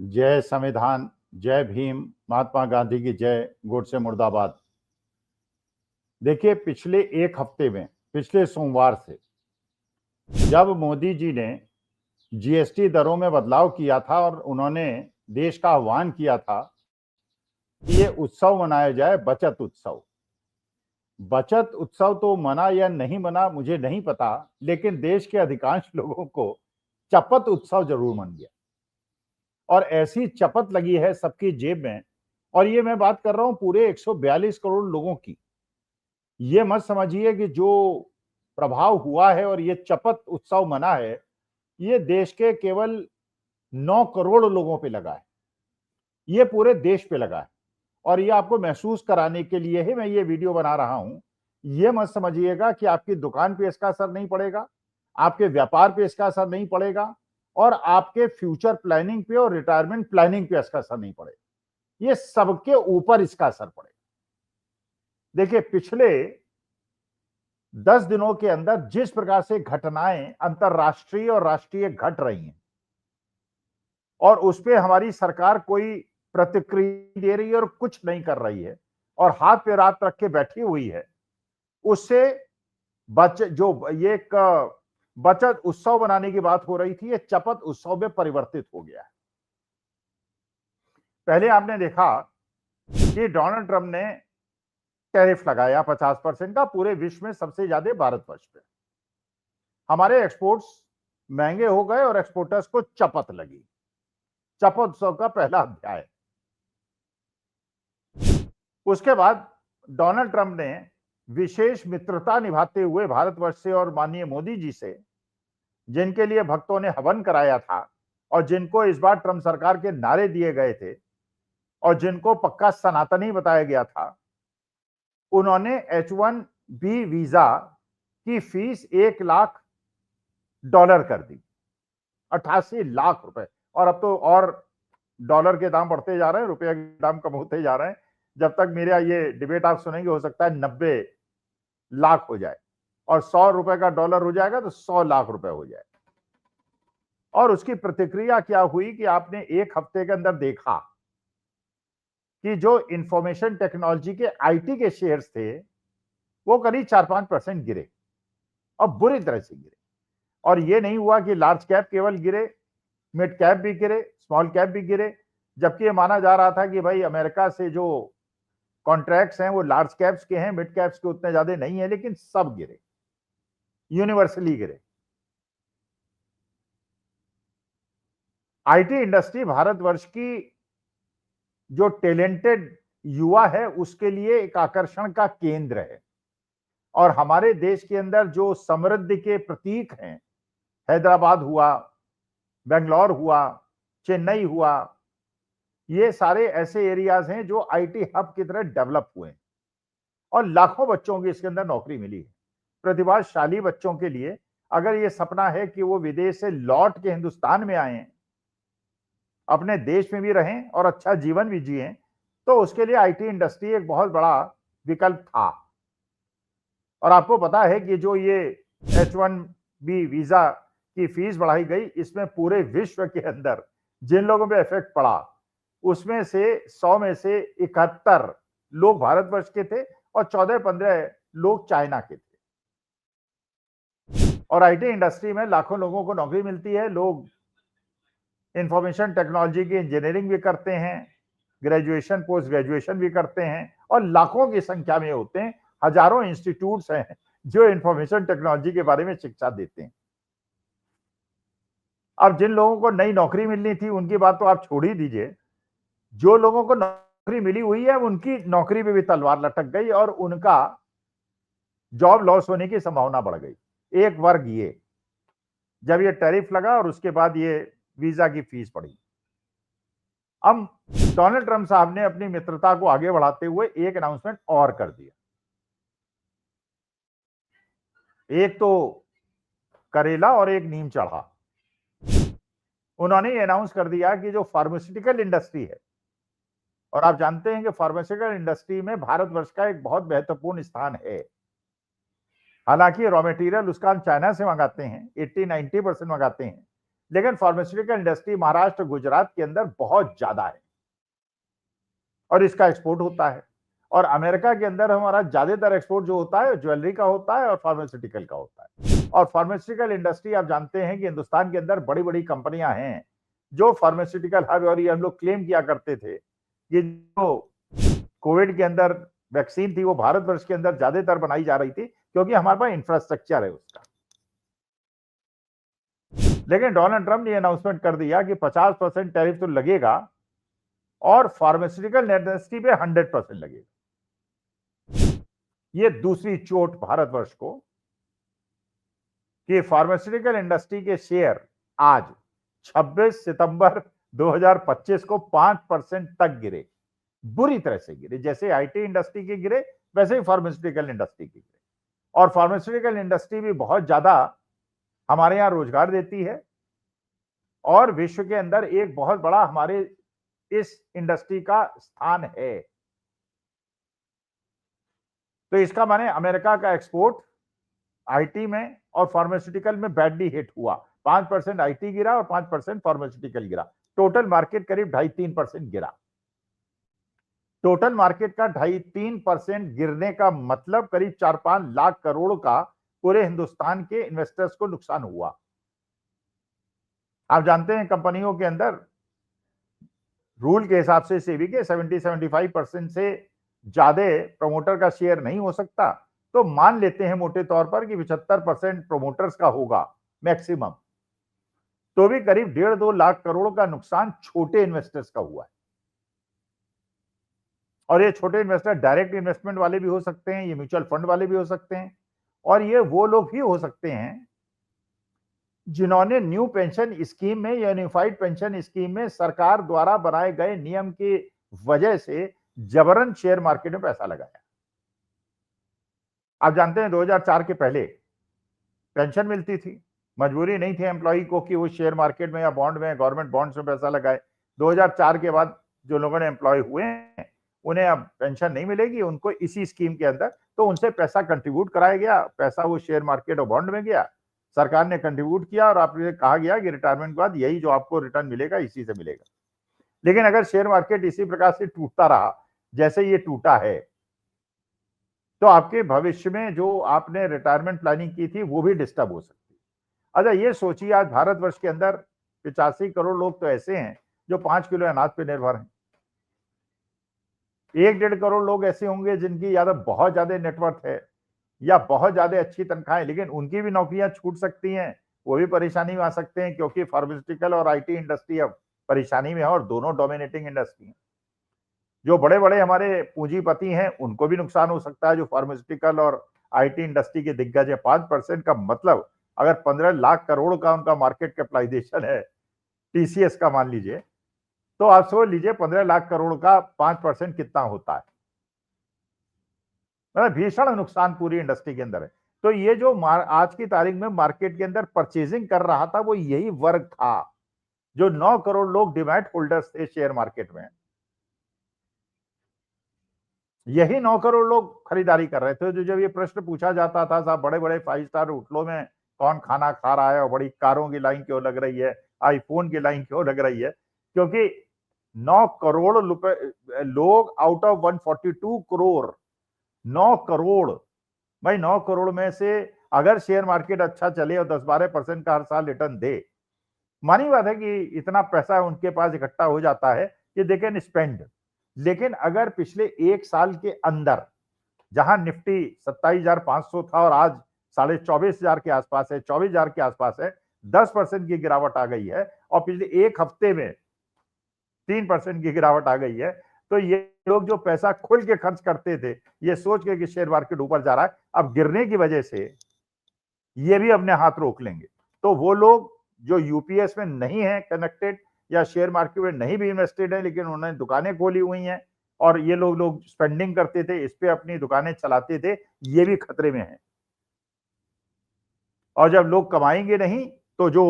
जय संविधान, जय भीम, महात्मा गांधी की जय, गोडसे मुर्दाबाद। देखिए, पिछले एक हफ्ते में, पिछले सोमवार से जब मोदी जी ने जीएसटी दरों में बदलाव किया था और उन्होंने देश का आह्वान किया था कि ये उत्सव मनाया जाए, बचत उत्सव। बचत उत्सव तो मना या नहीं मना मुझे नहीं पता, लेकिन देश के अधिकांश लोगों को चपत उत्सव जरूर मन गया और ऐसी चपत लगी है सबकी जेब में। और ये मैं बात कर रहा हूं पूरे 142 करोड़ लोगों की। ये मत समझिए कि जो प्रभाव हुआ है और ये चपत उत्सव मना है, ये देश के केवल 9 करोड़ लोगों पे लगा है। ये पूरे देश पे लगा है और ये आपको महसूस कराने के लिए ही मैं ये वीडियो बना रहा हूं। ये मत समझिएगा कि आपकी दुकान पे इसका असर नहीं पड़ेगा, आपके व्यापार पे इसका असर नहीं पड़ेगा और आपके फ्यूचर प्लानिंग पे और रिटायरमेंट प्लानिंग पे इसका असर नहीं पड़ेगा। ये सबके ऊपर इसका असर पड़ेगा। देखिए, पिछले 10 दिनों के अंदर जिस प्रकार से घटनाएं अंतरराष्ट्रीय और राष्ट्रीय घट रही हैं और उस पर हमारी सरकार कोई प्रतिक्रिया दे रही है और कुछ नहीं कर रही है और हाथ पे रात रख के बैठी हुई है, उससे जो ये एक बचत उत्सव बनाने की बात हो रही थी, ये चपत उत्सव में परिवर्तित हो गया है। पहले आपने देखा कि डोनाल्ड ट्रंप ने टैरिफ लगाया 50% का पूरे विश्व में, सबसे ज्यादा भारतवर्ष पे। हमारे एक्सपोर्ट्स महंगे हो गए और एक्सपोर्टर्स को चपत लगी। चपत उत्सव का पहला अध्याय। उसके बाद डोनाल्ड ट्रंप ने विशेष मित्रता निभाते हुए भारतवर्ष से और माननीय मोदी जी से, जिनके लिए भक्तों ने हवन कराया था और जिनको इस बार ट्रंप सरकार के नारे दिए गए थे और जिनको पक्का सनातनी बताया गया था, उन्होंने H1B वीजा की फीस $1 लाख कर दी, 88 लाख रुपए। और अब तो और डॉलर के दाम बढ़ते जा रहे हैं, रुपये के दाम कम होते जा रहे हैं। जब तक मेरा ये डिबेट आप सुनेंगे, हो सकता है 90 लाख हो जाए और 100 रुपए का डॉलर हो जाएगा तो 100 लाख रुपए हो जाए। और उसकी प्रतिक्रिया क्या हुई कि आपने एक हफ्ते के अंदर देखा कि जो इंफॉर्मेशन टेक्नोलॉजी के आईटी के शेयर्स थे, वो करीब 4-5% गिरे और बुरी तरह से गिरे। और ये नहीं हुआ कि लार्ज कैप केवल गिरे, मिड कैप भी गिरे, स्मॉल कैप भी गिरे। जबकि ये माना जा रहा था कि भाई अमेरिका से जो कॉन्ट्रैक्ट्स हैं वो लार्ज कैप्स के हैं, मिड कैप्स के उतने ज्यादा नहीं है, लेकिन सब गिरे, यूनिवर्सली गिरे। आईटी इंडस्ट्री भारतवर्ष की जो टैलेंटेड युवा है उसके लिए एक आकर्षण का केंद्र है और हमारे देश के अंदर जो समृद्धि के प्रतीक हैं, हैदराबाद हुआ, बेंगलोर हुआ, चेन्नई हुआ, ये सारे ऐसे एरियाज हैं जो आईटी हब की तरह डेवलप हुए हैं और लाखों बच्चों की इसके अंदर नौकरी मिली है। प्रतिभाशाली बच्चों के लिए अगर ये सपना है कि वो विदेश से लौट के हिंदुस्तान में आए, अपने देश में भी रहें और अच्छा जीवन भी जिए, तो उसके लिए आईटी इंडस्ट्री एक बहुत बड़ा विकल्प था। और आपको पता है कि जो ये H1B वीजा की फीस बढ़ाई गई, इसमें पूरे विश्व के अंदर जिन लोगों पे इफेक्ट पड़ा, उसमें से 100 में से 71 लोग भारतवर्ष के थे और 14-15 लोग चाइना के थे। और आईटी इंडस्ट्री में लाखों लोगों को नौकरी मिलती है। लोग इंफॉर्मेशन टेक्नोलॉजी की इंजीनियरिंग भी करते हैं, ग्रेजुएशन पोस्ट ग्रेजुएशन भी करते हैं और लाखों की संख्या में होते हैं। हजारों इंस्टीट्यूट्स हैं जो इंफॉर्मेशन टेक्नोलॉजी के बारे में शिक्षा देते हैं। अब जिन लोगों को नई नौकरी मिलनी थी उनकी बात तो आप छोड़ ही दीजिए, जो लोगों को नौकरी मिली हुई है उनकी नौकरी पे भी तलवार लटक गई और उनका जॉब लॉस होने की संभावना बढ़ गई। एक वर्ग ये, जब ये टैरिफ लगा और उसके बाद ये वीजा की फीस बढ़ी। अब डोनाल्ड ट्रंप साहब ने अपनी मित्रता को आगे बढ़ाते हुए एक अनाउंसमेंट और कर दिया। एक तो करेला और एक नीम चढ़ा। उन्होंने ये अनाउंस कर दिया कि जो फार्मास्यूटिकल इंडस्ट्री है, और आप जानते हैं कि फार्मास्यूटिकल इंडस्ट्री में भारतवर्ष का एक बहुत महत्वपूर्ण स्थान है। हालांकि रॉ मटेरियल उसका हम चाइना से मंगाते हैं, 80-90% मंगाते हैं, लेकिन फार्मास्यूटिकल इंडस्ट्री महाराष्ट्र, गुजरात के अंदर बहुत ज्यादा है और इसका एक्सपोर्ट होता है। और अमेरिका के अंदर हमारा ज्यादातर एक्सपोर्ट जो होता है ज्वेलरी का होता है और फार्मास्यूटिकल का होता है। और फार्मास्यूटिकल इंडस्ट्री आप जानते हैं कि हिंदुस्तान के अंदर बड़ी बड़ी कंपनियां हैं जो फार्मास्यूटिकल हब, और ये हम लोग क्लेम किया करते थे कि जो कोविड के अंदर वैक्सीन थी वो भारतवर्ष के अंदर ज्यादातर बनाई जा रही थी क्योंकि हमारे पास इंफ्रास्ट्रक्चर है उसका। लेकिन डोनाल्ड ट्रंप ने अनाउंसमेंट कर दिया कि 50% टैरिफ तो लगेगा और फार्मास्यूटिकल इंडस्ट्री पे 100% लगेगा। ये दूसरी चोट भारतवर्ष को कि फार्मास्यूटिकल इंडस्ट्री के शेयर आज 26 सितंबर 2025 को 5% तक गिरे, बुरी तरह से गिरे। जैसे आईटी इंडस्ट्री के गिरे वैसे ही फार्मास्यूटिकल इंडस्ट्री के गिरे। और फार्मास्यूटिकल इंडस्ट्री भी बहुत ज्यादा हमारे यहां रोजगार देती है और विश्व के अंदर एक बहुत बड़ा हमारे इस इंडस्ट्री का स्थान है। तो इसका माने अमेरिका का एक्सपोर्ट आईटी में और फार्मास्यूटिकल में बैडली हिट हुआ। 5% आईटी गिरा और 5% फार्मास्यूटिकल गिरा। टोटल मार्केट करीब 2.5-3% गिरा। टोटल मार्केट का 2.5-3% गिरने का मतलब करीब 4-5 लाख करोड़ का पूरे हिंदुस्तान के इन्वेस्टर्स को नुकसान हुआ। आप जानते हैं कंपनियों के अंदर रूल के हिसाब से सेबी के 70-75% से ज्यादा प्रमोटर का शेयर नहीं हो सकता, तो मान लेते हैं मोटे तौर पर कि 75% प्रमोटर्स का होगा मैक्सिमम, तो भी करीब 1.5-2 लाख करोड़ का नुकसान छोटे इन्वेस्टर्स का हुआ है। और ये छोटे इन्वेस्टर डायरेक्ट इन्वेस्टमेंट वाले भी हो सकते हैं, ये म्यूचुअल फंड वाले भी हो सकते हैं, और ये वो लोग भी हो सकते हैं जिन्होंने न्यू पेंशन स्कीम में, यूनिफाइड पेंशन स्कीम में सरकार द्वारा बनाए गए नियम की वजह से जबरन शेयर मार्केट में पैसा लगाया। आप जानते हैं 2004 के पहले पेंशन मिलती थी, मजबूरी नहीं थी एम्प्लॉय को कि वो शेयर मार्केट में या बॉन्ड में, गवर्नमेंट बॉन्ड्स में पैसा लगाए। 2004 के बाद जो लोगों ने एम्प्लॉय हुए हैं उन्हें अब पेंशन नहीं मिलेगी, उनको इसी स्कीम के अंदर, तो उनसे पैसा कंट्रीब्यूट कराया गया, पैसा वो शेयर मार्केट और बॉन्ड में गया, सरकार ने कंट्रीब्यूट किया और आपने कहा गया कि रिटायरमेंट के बाद यही जो आपको रिटर्न मिलेगा इसी से मिलेगा। लेकिन अगर शेयर मार्केट इसी प्रकार से टूटता रहा जैसे ये टूटा है, तो आपके भविष्य में जो आपने रिटायरमेंट प्लानिंग की थी वो भी डिस्टर्ब हो सकती है। अच्छा ये सोचिए, आज भारतवर्ष के अंदर 85 करोड़ लोग तो ऐसे हैं जो 5 किलो अनाज पे निर्भर हैं। 1-1.5 करोड़ लोग ऐसे होंगे जिनकी या तो बहुत ज्यादा नेटवर्थ है या बहुत ज्यादा अच्छी तनख्वाहें, लेकिन उनकी भी नौकरियां छूट सकती हैं, वो भी परेशानी में आ सकते हैं क्योंकि फार्मास्यूटिकल और आईटी इंडस्ट्री अब परेशानी में है और दोनों डोमिनेटिंग इंडस्ट्री हैं। जो बड़े बड़े हमारे पूंजीपति हैं उनको भी नुकसान हो सकता है, जो फार्मास्यूटिकल और आईटी इंडस्ट्री के दिग्गज है। 5% का मतलब अगर 15 लाख करोड़ का उनका मार्केट कैपिटलाइजेशन है टीसीएस का, मान लीजिए, तो आप सोच लीजिए 15 लाख करोड़ का 5% कितना होता है, मतलब भीषण नुकसान पूरी इंडस्ट्री के अंदर है। तो ये जो आज की तारीख में मार्केट के अंदर परचेजिंग कर रहा था वो यही वर्ग था, जो 9 करोड़ लोग डिमैट होल्डर्स थे शेयर मार्केट में, यही 9 करोड़ लोग खरीदारी कर रहे थे। जो जब ये प्रश्न पूछा जाता था साहब बड़े बड़े 5 स्टार होटलों में कौन खाना खा रहा है और बड़ी कारों की लाइन क्यों लग रही है, आईफोन की लाइन क्यों लग रही है, क्योंकि 9 करोड़ लोग आउट ऑफ 142 करोड़, 9 करोड़ भाई, 9 करोड़ में से अगर शेयर मार्केट अच्छा चले और 10-12% का हर साल रिटर्न दे, मानी बात है कि इतना पैसा उनके पास इकट्ठा हो जाता है कि दे कैन स्पेंड। लेकिन अगर पिछले एक साल के अंदर जहां निफ्टी 27,500 था और आज 24,500 के आसपास है, 24,000 के आसपास है, 10% की गिरावट आ गई है और पिछले एक हफ्ते में 3% की गिरावट आ गई है, तो ये लोग जो पैसा खुल के खर्च करते थे ये सोच के कि शेयर मार्केट ऊपर जा रहा है, अब गिरने की वजह से ये भी अपने हाथ रोक लेंगे। तो वो लोग जो यूपीएस में नहीं है कनेक्टेड या शेयर मार्केट में नहीं भी इन्वेस्टेड है, लेकिन उन्होंने दुकानें खोली हुई हैं और ये लोग स्पेंडिंग करते थे, इस पे अपनी दुकानें चलाते थे, ये भी खतरे में है। और जब लोग कमाएंगे नहीं तो जो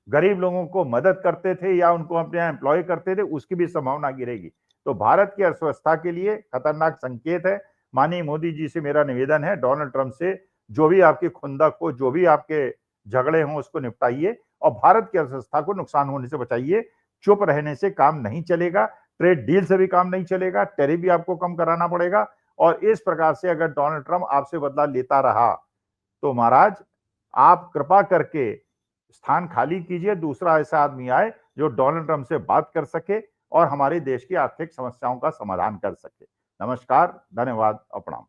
गरीब लोगों को मदद करते थे या उनको अपने एम्प्लॉय करते थे उसकी भी संभावना गिरेगी। तो भारत की अर्थव्यवस्था के लिए खतरनाक संकेत है। माननीय मोदी जी से मेरा निवेदन है, डोनाल्ड ट्रंप से, जो भी आपकी खुंदक हो, जो भी आपके झगड़े हों उसको निपटाइए और भारत की अर्थव्यवस्था को नुकसान होने से बचाइए। चुप रहने से काम नहीं चलेगा, ट्रेड डील से भी काम नहीं चलेगा, टैरिफ भी आपको कम कराना पड़ेगा। और इस प्रकार से अगर डोनाल्ड ट्रंप आपसे बदला लेता रहा तो महाराज आप कृपा करके स्थान खाली कीजिए, दूसरा ऐसा आदमी आए जो डोनाल्ड ट्रंप से बात कर सके और हमारे देश की आर्थिक समस्याओं का समाधान कर सके। नमस्कार, धन्यवाद और प्रणाम।